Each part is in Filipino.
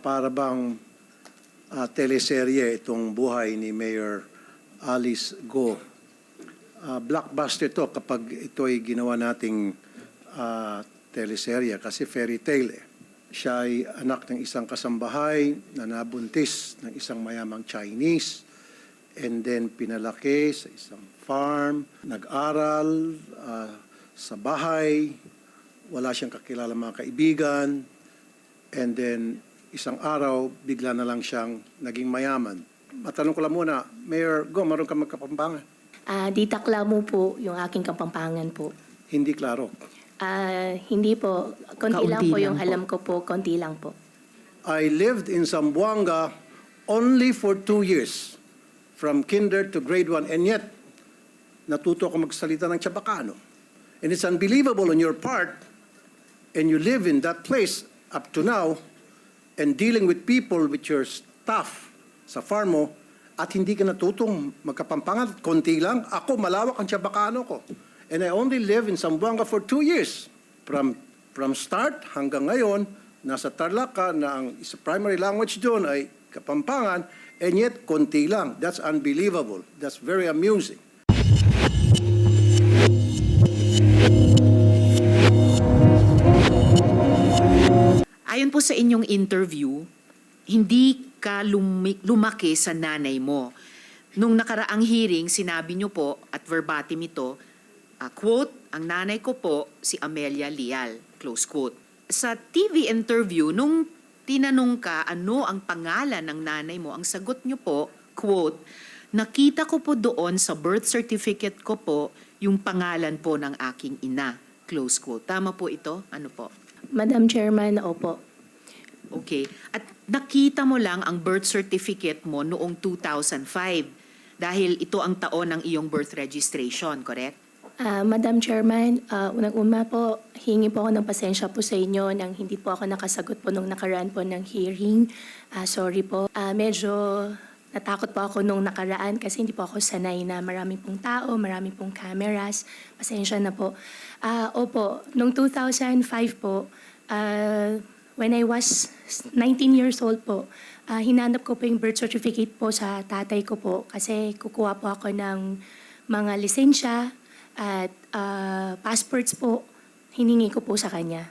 para bang teleserye itong buhay ni Mayor Alice Go. Blockbuster to kapag ito ay ginawa nating teleserye kasi fairy tale eh. Siya ay anak ng isang kasambahay na nabuntis ng isang mayamang Chinese and then pinalaki sa isang farm, nag-aral sa bahay, wala siyang kakilala mga kaibigan, and then isang araw, bigla na lang siyang naging mayaman. Matanong ko lang muna, Mayor Go, maroon ka magkapampangan? Di takla mo po yung aking kapampangan po. Hindi klaro. Hindi po. Konti lang Kaunti po yung lang po. alam ko po. Konti lang po. I lived in Zamboanga only for 2 years, from kinder to grade 1, and yet, natuto ako magsalita ng Chabacano. And it's unbelievable on your part, and you live in that place up to now, and dealing with people with your staff sa farm mo, at hindi ka natutong magkapampangan, konti lang. Ako, malawak ang Chabacano ko. And I only live in Zamboanga for 2 years. From start hanggang ngayon, nasa Tarlac ka na ang primary language doon ay Kapampangan, and yet konti lang. That's unbelievable. That's very amusing. Ayon po sa inyong interview, hindi ka lumaki sa nanay mo. Nung nakaraang hearing, sinabi niyo po, at verbatim ito, quote, ang nanay ko po si Amelia Leal, close quote. Sa TV interview, nung tinanong ka ano ang pangalan ng nanay mo, ang sagot niyo po, quote, nakita ko po doon sa birth certificate ko po yung pangalan po ng aking ina, close quote. Tama po ito? Ano po? Madam Chairman, opo. Okay. At nakita mo lang ang birth certificate mo noong 2005 dahil ito ang taon ng iyong birth registration, correct? Madam Chairman, unang-una po, hingi po ako ng pasensya po sa inyo nang hindi po ako nakasagot po nung nakaraan po ng hearing. Sorry po. Medyo natakot po ako nung nakaraan kasi hindi po ako sanay na marami pong tao, marami pong cameras. Pasensya na po. Opo, nung 2005 po, when I was 19 years old po, hinanap ko po yung birth certificate po sa tatay ko po kasi kukuha po ako ng mga lisensya at passports po, hiningi ko po sa kanya.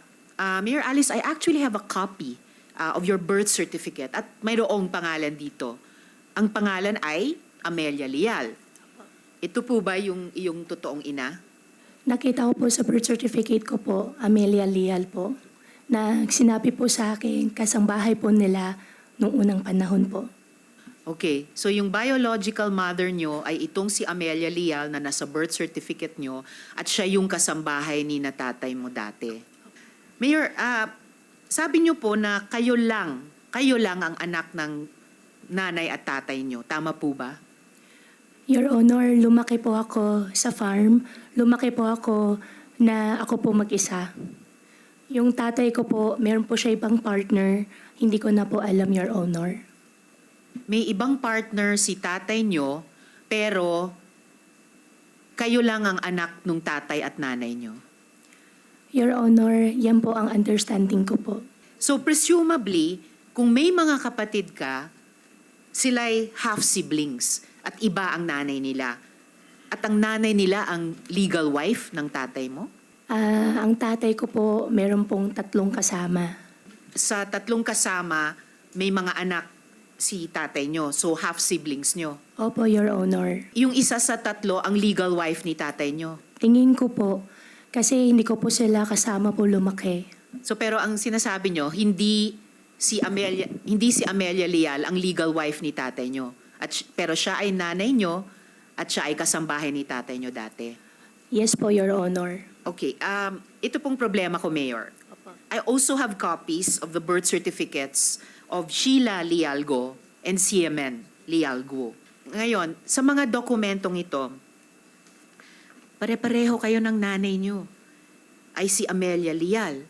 Mayor Alice, I actually have a copy of your birth certificate at mayroong pangalan dito. Ang pangalan ay Amelia Leal. Ito po ba yung iyong totoong ina? Nakita ko po sa birth certificate ko po, Amelia Leal po, na sinabi po sa akin kasambahay po nila nung unang panahon po. Okay. So yung biological mother nyo ay itong si Amelia Leal na nasa birth certificate nyo at siya yung kasambahay ni na tatay mo dati. Mayor, sabi nyo po na kayo lang ang anak ng nanay at tatay nyo. Tama po ba? Your Honor, lumaki po ako sa farm. Lumaki po ako na ako po mag-isa. Yung tatay ko po, meron po siya ibang partner. Hindi ko na po alam, Your Honor. May ibang partner si tatay nyo, pero kayo lang ang anak ng tatay at nanay nyo. Your Honor, yan po ang understanding ko po. So presumably, kung may mga kapatid ka, sila'y half-siblings at iba ang nanay nila. At ang nanay nila ang legal wife ng tatay mo? Ang tatay ko po, meron pong 3 kasama. Sa 3 kasama, may mga anak si tatay nyo, so half-siblings nyo. Opo, Your Honor. Yung isa sa 3 ang legal wife ni tatay nyo. Tingin ko po, kasi hindi ko po sila kasama po lumaki. So pero ang sinasabi nyo, hindi si Amelia Leal ang legal wife ni tatay nyo. Pero siya ay nanay nyo at siya ay kasambahay ni tatay nyo dati. Yes po, Your Honor. Okay, ito pong problema ko, Mayor. I also have copies of the birth certificates of Sheila Lealgo and Siemen Lealgo. Ngayon, sa mga dokumentong ito, pare-pareho kayo ng nanay nyo ay si Amelia Leal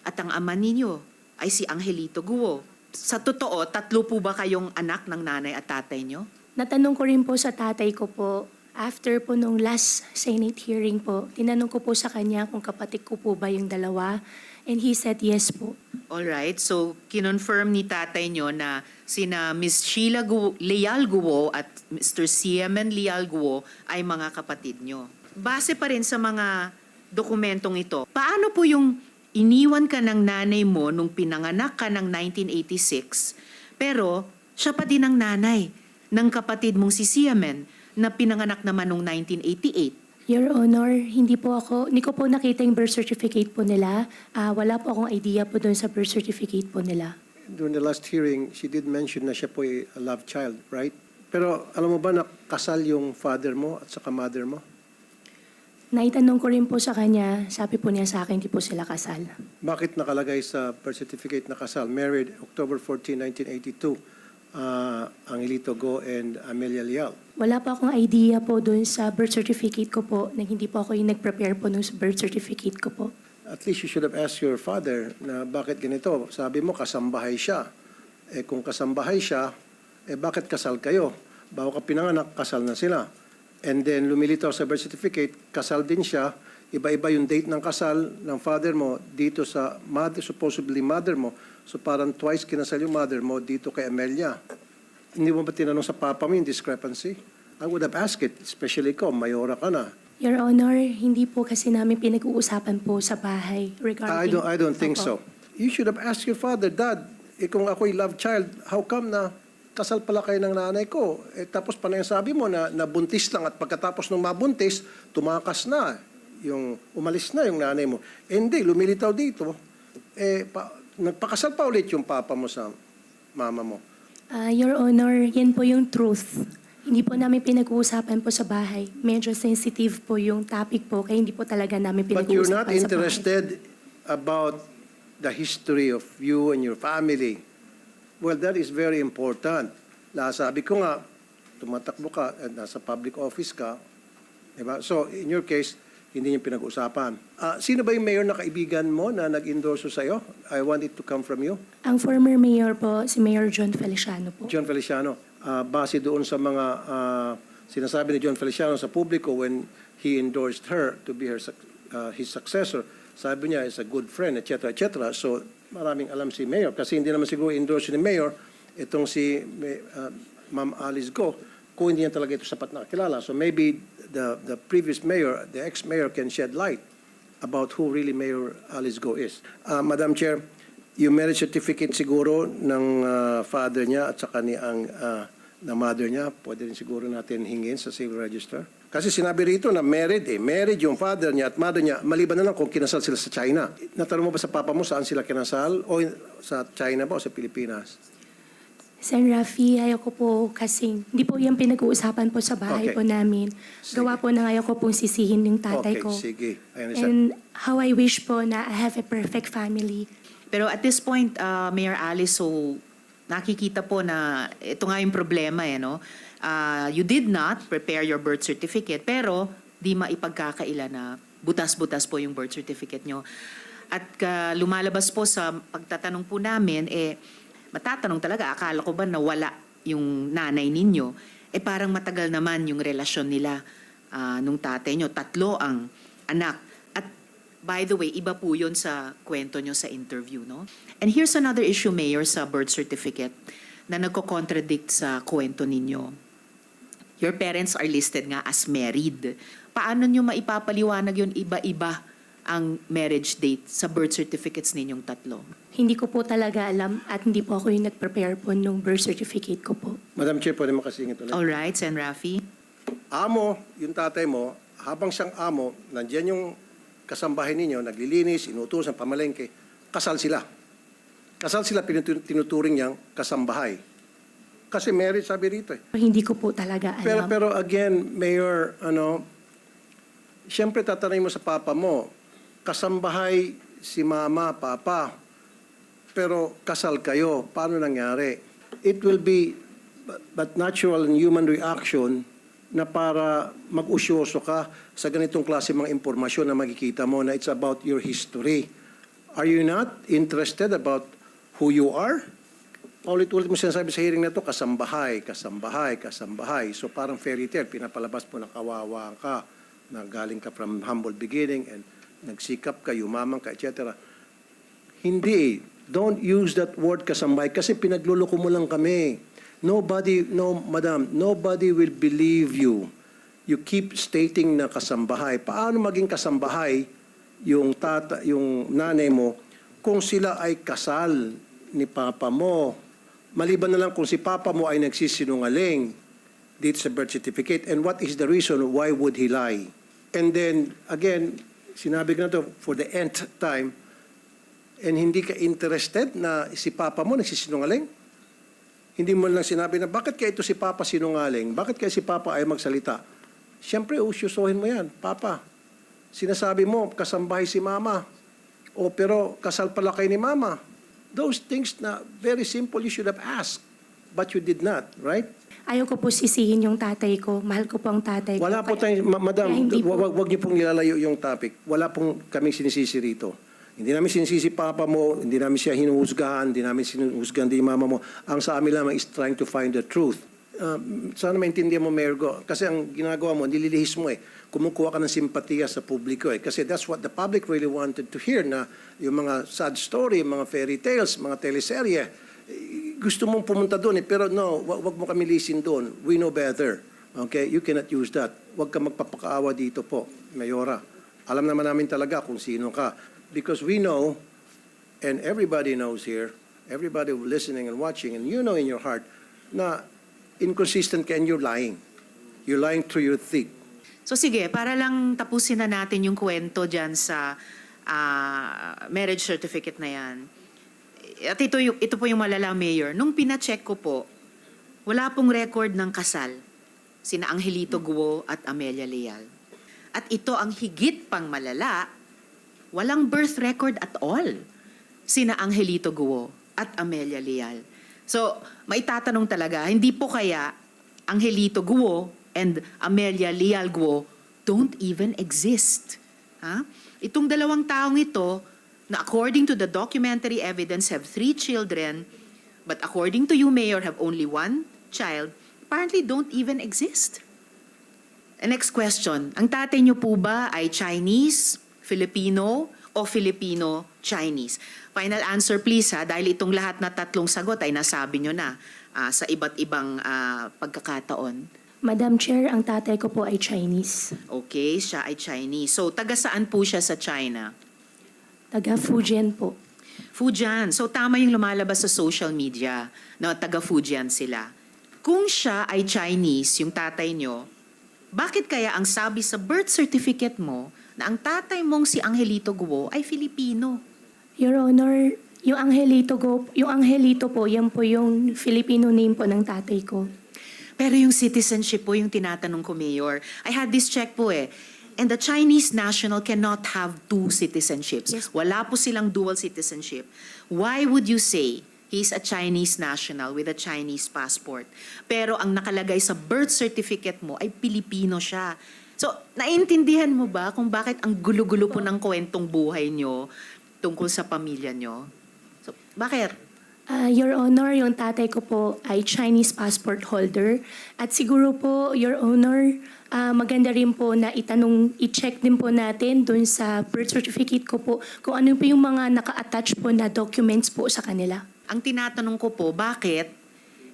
at ang ama ninyo ay si Angelito Guo. Sa totoo, 3 po ba kayong anak ng nanay at tatay nyo? Natanong ko rin po sa tatay ko po, after po nung last Senate hearing po, tinanong ko po sa kanya kung kapatid ko po ba yung dalawa. And he said yes po. Alright, so kinonfirm ni tatay nyo na sina Ms. Sheila Leal Guo at Mr. Siemen Leal Guo ay mga kapatid nyo. Base pa rin sa mga dokumentong ito, paano po yung iniwan ka ng nanay mo nung pinanganak ka ng 1986, pero siya pa din ang nanay ng kapatid mong si Siemen na pinanganak naman nung 1988? Your Honor, hindi ko po nakita yung birth certificate po nila. Wala po akong idea po doon sa birth certificate po nila. During the last hearing, she did mention na siya po ay a love child, right? Pero alam mo ba na kasal yung father mo at saka mother mo? Naitanong ko rin po sa kanya, sabi po niya sa akin, hindi po sila kasal. Bakit nakalagay sa birth certificate na kasal? Married October 14, 1982. Angelito Go and Amelia Leal. Wala po akong idea po doon sa birth certificate ko po, na hindi po ako yung nag-prepare po nung birth certificate ko po. At least you should have asked your father na bakit ganito. Sabi mo kasambahay siya. Eh kung kasambahay siya, eh bakit kasal kayo? Bago ka pinanganak, kasal na sila. And then lumilitaw sa birth certificate, kasal din siya. Iba-iba yung date ng kasal ng father mo dito sa mother, supposedly mother mo. So parang twice kinasal yung mother mo dito kay Amelia. Hindi mo ba tinanong sa papa mo yung discrepancy? I would have asked it, especially ko, mayora ka na. Your Honor, hindi po kasi namin pinag-uusapan po sa bahay regarding... I don't think Opo. so. You should have asked your father, Dad, kung ako'y love child, how come na kasal pala kayo ng nanay ko? Eh, tapos pa na yung sabi mo na nabuntis lang at pagkatapos ng mabuntis, tumakas na. Umalis na yung nanay mo. Eh, hindi, lumilitaw dito. Nagpakasal pa ulit yung papa mo sa mama mo. Your Honor, yan po yung truth. Hindi po namin pinag-uusapan po sa bahay. Medyo sensitive po yung topic po, kaya hindi po talaga namin But you're pinag-uusapan not sa bahay. interested about the history of you and your family. Well, that is very important. Sabi ko nga, tumatakbo ka, at nasa public office ka, diba? So, in your case, hindi niyo pinag-usapan. Sino ba yung mayor na kaibigan mo na nag-endorso sa'yo? I want it to come from you. Ang former mayor po, si Mayor John Feliciano po. John Feliciano, base doon sa mga sinasabi ni John Feliciano sa publiko when he endorsed her to be his successor, sabi niya is a good friend, etc., etc. So, maraming alam si Mayor. Kasi hindi naman siguro endorse ni Mayor itong si Ma'am Alice Go kung hindi niya talaga ito sapat na kilala. So maybe the previous mayor, the ex-mayor can shed light about who really Mayor Alice Go is. Madam Chair, yung marriage certificate siguro ng father niya at saka ng mother niya, pwede rin siguro natin hingin sa civil register. Kasi sinabi rito na married married yung father niya at mother niya, maliban na lang kung kinasal sila sa China. Natanong mo ba sa papa mo saan sila kinasal? O sa China ba o sa Pilipinas? Sen. Rafi, ayoko po kasing, hindi po yan pinag-uusapan po sa bahay Okay. po namin. Sige. Gawa po na ayoko pong sisihin yung tatay Okay, ko. sige. I understand. And how I wish po na I have a perfect family. Pero at this point, Mayor Alice, so nakikita po na ito nga yung problema no? You did not prepare your birth certificate, pero di maipagkakaila na butas-butas po yung birth certificate nyo. At lumalabas po sa pagtatanong po namin, matatanong talaga, akala ko ba nawala yung nanay ninyo? Parang matagal naman yung relasyon nila nung tatay nyo. 3 ang anak. At by the way, iba po yun sa kwento nyo sa interview, no? And here's another issue, Mayor, sa birth certificate na nagko-contradict sa kwento ninyo. Your parents are listed nga as married. Paano nyo maipapaliwanag yun iba-iba ang marriage date sa birth certificates ninyong 3? Hindi ko po talaga alam at hindi po ako yung nag-prepare po nung birth certificate ko po. Madam Chair, pwede makasingit ulit. All right, Sen. Rafi. Amo, yung tatay mo, habang siyang amo, nandiyan yung kasambahay ninyo, naglilinis, inutusan, pamalengke, kasal sila. Kasal sila, tinuturing niyang kasambahay. Kasi marriage, sabi rito. Hindi ko po talaga alam. Pero again, Mayor, siyempre tatanungin mo sa papa mo, kasambahay si mama, papa, pero kasal kayo, paano nangyari? It will be but natural and human reaction na para mag-usyoso ka sa ganitong klase mga impormasyon na makikita mo na it's about your history. Are you not interested about who you are? Paulit-ulit mo sinasabi sa hearing na ito, kasambahay, kasambahay, kasambahay. So parang fairy tale, pinapalabas mo na kawawa ka, na galing ka from humble beginning and nagsikap ka, yumaman ka, etc. Hindi. Don't use that word kasambahay kasi pinagluloko mo lang kami. Madam, nobody will believe you. You keep stating na kasambahay. Paano maging kasambahay yung nanay mo kung sila ay kasal ni papa mo? Maliban na lang kung si papa mo ay nagsisinungaling dito sa birth certificate. And what is the reason why would he lie? And then, again, sinabi ko na to for the nth time, and hindi ka interested na si papa mo nagsisinungaling? Hindi mo lang sinabi na, bakit kaya ito si papa sinungaling? Bakit kaya si papa ay magsalita? Siyempre, usyusohin mo yan. Papa, sinasabi mo, kasambahay si mama. O pero kasal pala kayo ni mama. Those things na very simple you should have asked. But you did not, right? Ayaw ko po sisihin yung tatay ko. Mahal ko po ang tatay ko. Wala po Kaya- tayong, madam, kaya hindi po- wag niyo pong ilalayo yung topic. Wala pong kaming sinisisi rito. Hindi namin sinisisi papa mo, hindi namin siya hinuhusgahan, hindi namin sinuhusgahan din yung mama mo. Ang sa amin lamang is trying to find the truth. Sana maintindihan mo, Mayor Go. Kasi ang ginagawa mo, nililihis mo kumukuha ka ng simpatiya sa publiko Kasi that's what the public really wanted to hear na yung mga sad story, mga fairy tales, mga teleserye. Gusto mong pumunta doon pero no, wag mo kami lisin doon. We know better. Okay? You cannot use that. Wag ka magpapakaawa dito po, Mayora. Alam naman namin talaga kung sino ka. Because we know, and everybody knows here, everybody listening and watching, and you know in your heart, na inconsistent ka and you're lying. You're lying through your thick. So sige, para lang tapusin na natin yung kwento dyan sa marriage certificate na yan. At ito po yung malala, Mayor. Nung pina-check ko po, wala pong record ng kasal sina Angelito Guo at Amelia Leal. At ito ang higit pang malala, walang birth record at all sina Angelito Guo at Amelia Leal. So, maitatanong talaga, hindi po kaya Angelito Guo and Amelia Leal Guo don't even exist? Ha? Itong dalawang taong ito, na according to the documentary evidence have 3 children, but according to you, Mayor, have only 1 child, apparently don't even exist. And next question, ang tatay niyo po ba ay Chinese, Filipino, o Filipino-Chinese? Final answer please ha, dahil itong lahat na tatlong sagot ay nasabi niyo na sa iba't ibang pagkakataon. Madam Chair, ang tatay ko po ay Chinese. Okay, siya ay Chinese. So, taga saan po siya sa China? Taga Fujian po. Fujian. So, tama yung lumalabas sa social media na taga Fujian sila. Kung siya ay Chinese, yung tatay nyo, bakit kaya ang sabi sa birth certificate mo na ang tatay mong si Angelito Guo ay Filipino? Your Honor, yung Angelito po, yan po yung Filipino name po ng tatay ko. Pero yung citizenship po yung tinatanong ko, Mayor. I had this check po And the Chinese national cannot have 2 citizenships. Yes. Wala po silang dual citizenship. Why would you say he's a Chinese national with a Chinese passport? Pero ang nakalagay sa birth certificate mo ay Pilipino siya. So, naiintindihan mo ba kung bakit ang gulo-gulo po ng kwentong buhay nyo tungkol sa pamilya nyo? So, bakit? Your Honor, yung tatay ko po ay Chinese passport holder. At siguro po, Your Honor, maganda rin po na i-check din po natin dun sa birth certificate ko po kung ano po yung mga naka-attach po na documents po sa kanila. Ang tinatanong ko po, bakit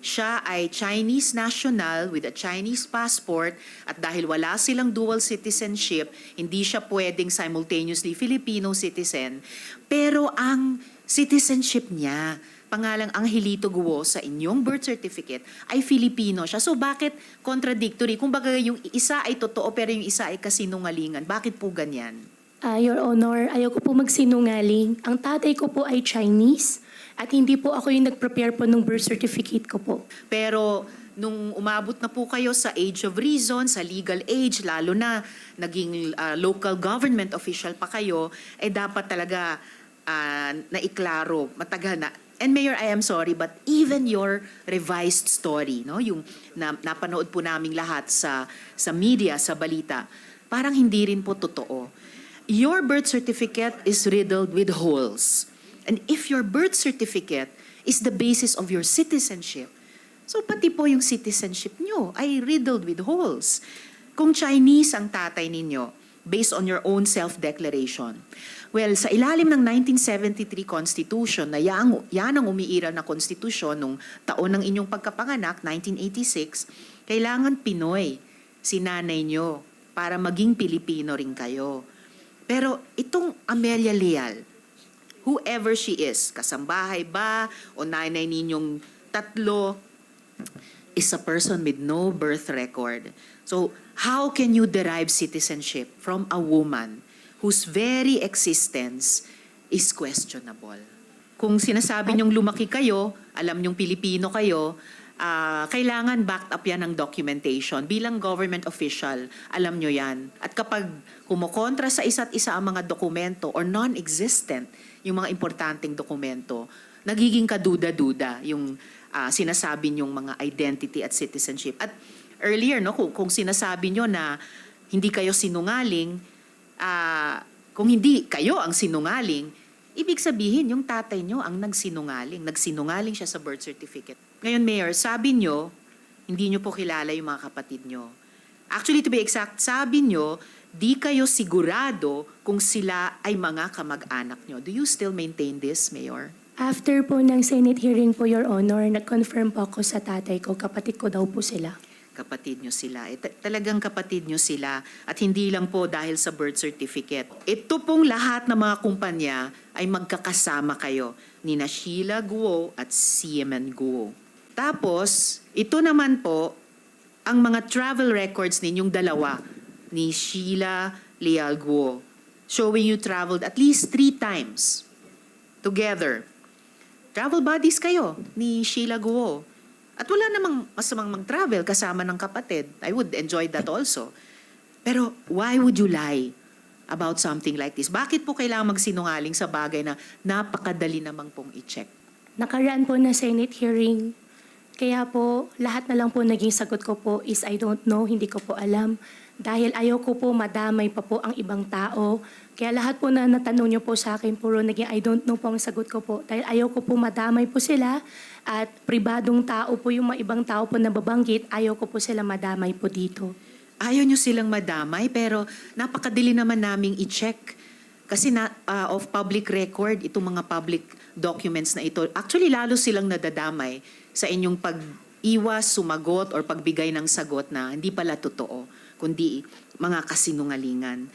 siya ay Chinese national with a Chinese passport at dahil wala silang dual citizenship, hindi siya pwedeng simultaneously Filipino citizen, pero ang citizenship niya, pangalang Angelito Guo sa inyong birth certificate ay Filipino siya. So bakit contradictory? Kung baga yung isa ay totoo pero yung isa ay kasinungalingan. Bakit po ganyan? Your Honor, ayaw ko po magsinungaling. Ang tatay ko po ay Chinese at hindi po ako yung nag-prepare po ng birth certificate ko po. Pero nung umabot na po kayo sa age of reason, sa legal age, lalo na naging local government official pa kayo, dapat talaga naiklaro, matagal na. And Mayor, I am sorry, but even your revised story, no, yung napanood po naming lahat sa media, sa balita, parang hindi rin po totoo. Your birth certificate is riddled with holes. And if your birth certificate is the basis of your citizenship, so pati po yung citizenship nyo ay riddled with holes. Kung Chinese ang tatay ninyo, based on your own self-declaration. Well, sa ilalim ng 1973 Constitution, na yan ang umiiral na konstitusyon nung taon ng inyong pagkapanganak, 1986, kailangan Pinoy si nanay nyo para maging Pilipino rin kayo. Pero itong Amelia Leal, whoever she is, kasambahay ba o nanay ninyong tatlo, is a person with no birth record. So, how can you derive citizenship from a woman whose very existence is questionable? Kung sinasabi niyong lumaki kayo, alam niyong Pilipino kayo, kailangan backed up yan ng documentation. Bilang government official, alam niyo yan. At kapag kumukontra sa isa't isa ang mga dokumento or non-existent yung mga importanteng dokumento, nagiging kaduda-duda yung sinasabi niyong mga identity at citizenship. At earlier, no, kung sinasabi niyo na hindi kayo sinungaling, kung hindi kayo ang sinungaling, ibig sabihin yung tatay niyo ang nagsinungaling. Nagsinungaling siya sa birth certificate. Ngayon, Mayor, sabi niyo, hindi niyo po kilala yung mga kapatid niyo. Actually, to be exact, sabi niyo, di kayo sigurado kung sila ay mga kamag-anak niyo. Do you still maintain this, Mayor? After po ng Senate hearing po, Your Honor, nag-confirm po ako sa tatay ko, kapatid ko daw po sila. Kapatid nyo sila. Talagang kapatid nyo sila at hindi lang po dahil sa birth certificate. Ito pong lahat ng mga kumpanya ay magkakasama kayo ni Sheila Guo at Siemen Guo. Tapos, ito naman po ang mga travel records ninyong dalawa ni Sheila Leal Guo, showing you traveled at least 3 times together. Travel buddies kayo ni Sheila Guo. At wala namang masamang mag-travel kasama ng kapatid. I would enjoy that also. Pero why would you lie about something like this? Bakit po kailangan magsinungaling sa bagay na napakadali namang pong i-check? Nakaraan po na Senate hearing, kaya po lahat na lang po naging sagot ko po is I don't know, hindi ko po alam. Dahil ayaw ko po madamay pa po ang ibang tao. Kaya lahat po na natanong niyo po sa akin, puro naging I don't know po ang sagot ko po. Dahil ayaw ko po madamay po sila at pribadong tao po yung mga ibang tao po na babanggit, ayaw ko po sila madamay po dito. Ayaw nyo silang madamay pero napakadali naman naming i-check. Kasi of public record, itong mga public documents na ito, actually lalo silang nadadamay sa inyong pag-iwas, sumagot, or pagbigay ng sagot na hindi pala totoo, kundi mga kasinungalingan.